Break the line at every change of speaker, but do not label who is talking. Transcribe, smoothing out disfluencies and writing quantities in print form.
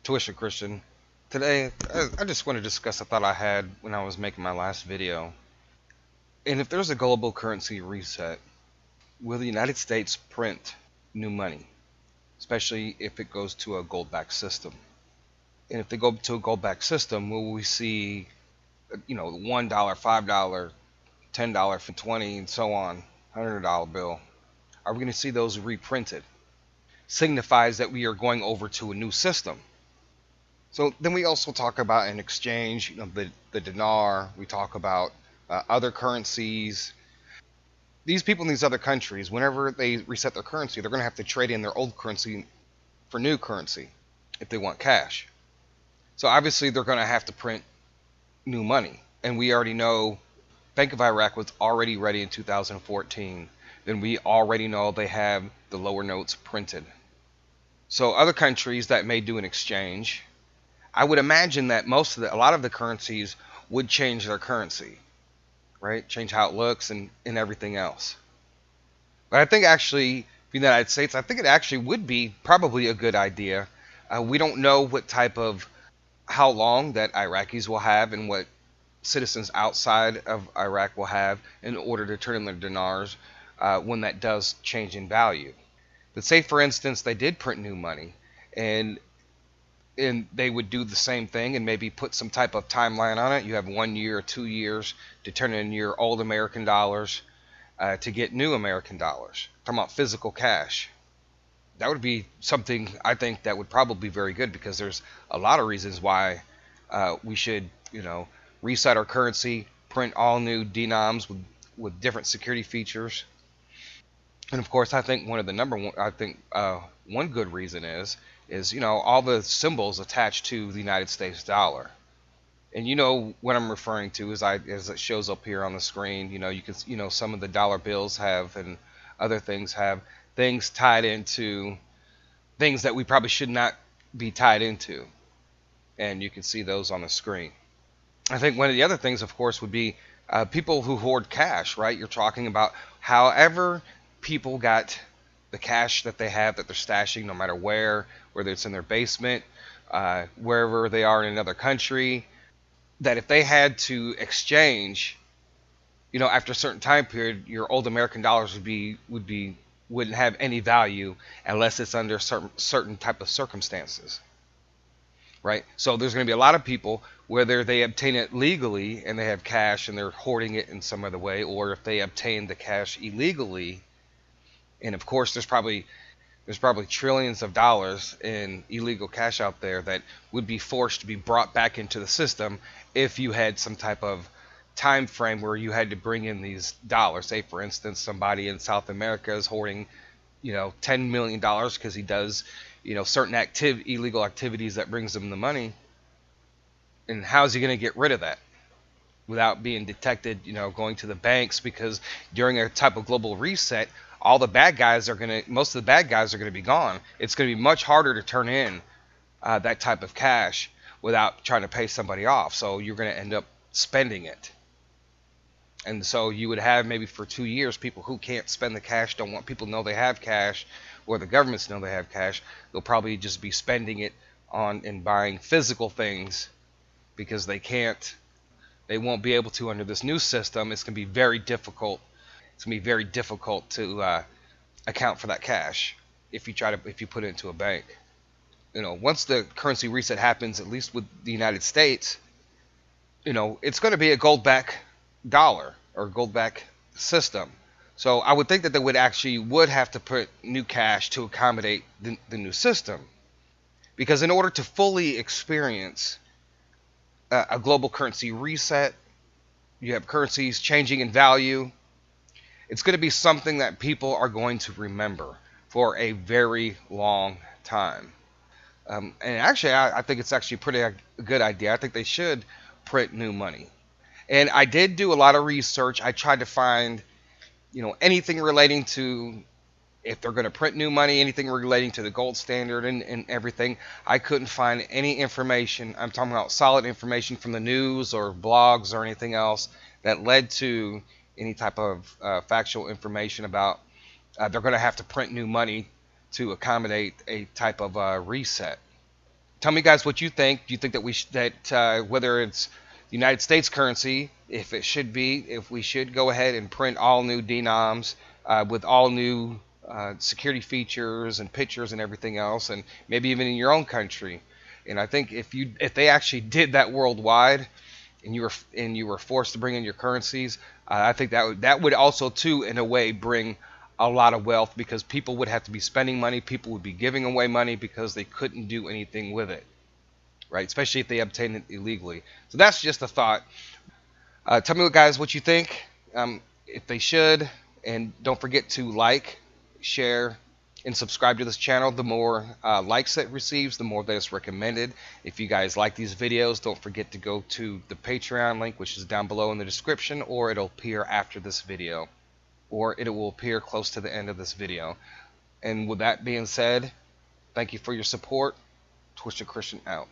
Tuition Christian. Today, I just want to discuss a thought I had when I was making my last video. And if there's a global currency reset, will the United States print new money, especially if it goes to a gold-backed system? And if they go to a gold-backed system, will we see, $1, $5, $10, for 20, and so on, $100 bill? Are we going to see those reprinted? Signifies that we are going over to a new system. So then we also talk about an exchange, the dinar. We talk about other currencies. These people in these other countries, whenever they reset their currency, they're going to have to trade in their old currency for new currency if they want cash. So obviously they're going to have to print new money. And we already know Bank of Iraq was already ready in 2014. Then we already know they have the lower notes printed. So other countries that may do an exchange, I would imagine that a lot of the currencies would change their currency, right? Change how it looks and everything else. But I think actually, for the United States, I think it actually would be probably a good idea. We don't know how long that Iraqis will have and what citizens outside of Iraq will have in order to turn in their dinars when that does change in value. But say, for instance, they did print new money, and they would do the same thing and maybe put some type of timeline on it. You have 1 year or 2 years to turn in your old American dollars to get new American dollars. Talking about physical cash. That would be something I think that would probably be very good, because there's a lot of reasons why we should, reset our currency, print all new denoms with different security features. And of course, I think one good reason is all the symbols attached to the United States dollar. And what I'm referring to as it shows up here on the screen. Some of the dollar bills have, and other things have, things tied into things that we probably should not be tied into. And you can see those on the screen. I think one of the other things, of course, would be people who hoard cash, right? You're talking about however people got the cash that they have that they're stashing, no matter whether it's in their basement, wherever they are in another country, that if they had to exchange, after a certain time period, your old American dollars wouldn't have any value unless it's under certain type of circumstances, right? So there's going to be a lot of people, whether they obtain it legally and they have cash and they're hoarding it in some other way, or if they obtain the cash illegally. And of course, there's probably trillions of dollars in illegal cash out there that would be forced to be brought back into the system if you had some type of time frame where you had to bring in these dollars. Say, for instance, somebody in South America is hoarding, $10 million because he does, certain illegal activities that brings him the money. And how's he going to get rid of that without being detected, going to the banks? Because during a type of global reset, most of the bad guys are going to be gone. It's going to be much harder to turn in that type of cash without trying to pay somebody off. So you're going to end up spending it. And so you would have, maybe for 2 years, people who can't spend the cash, don't want people to know they have cash, or the governments know they have cash. They'll probably just be spending it on and buying physical things, because they won't be able to under this new system. It's going to be very difficult. It's going to be very difficult to account for that cash if you put it into a bank. Once the currency reset happens, at least with the United States, it's going to be a gold-backed dollar or gold-backed system. So I would think that they would have to put new cash to accommodate the new system, because in order to fully experience a global currency reset, you have currencies changing in value. It's going to be something that people are going to remember for a very long time. And actually, I think it's actually a good idea. I think they should print new money. And I did do a lot of research. I tried to find, anything relating to if they're going to print new money, anything relating to the gold standard and everything. I couldn't find any information. I'm talking about solid information from the news or blogs or anything else that led to any type of factual information about they're going to have to print new money to accommodate a type of reset. tell me, guys, what you think. Do you think that whether it's the United States currency, if we should go ahead and print all new denoms with all new security features and pictures and everything else, and maybe even in your own country? And I think if they actually did that worldwide, and you were forced to bring in your currencies, I think that would also too in a way bring a lot of wealth, because people would have to be spending money, people would be giving away money because they couldn't do anything with it, right? Especially if they obtain it illegally. So that's just a thought. Tell me, guys, what you think. If they should, and don't forget to like, share, and subscribe to this channel. The more likes it receives, the more that it's recommended. If you guys like these videos, don't forget to go to the Patreon link, which is down below in the description, or it'll appear after this video, or it will appear close to the end of this video. And with that being said, thank you for your support. Twisted Christian out.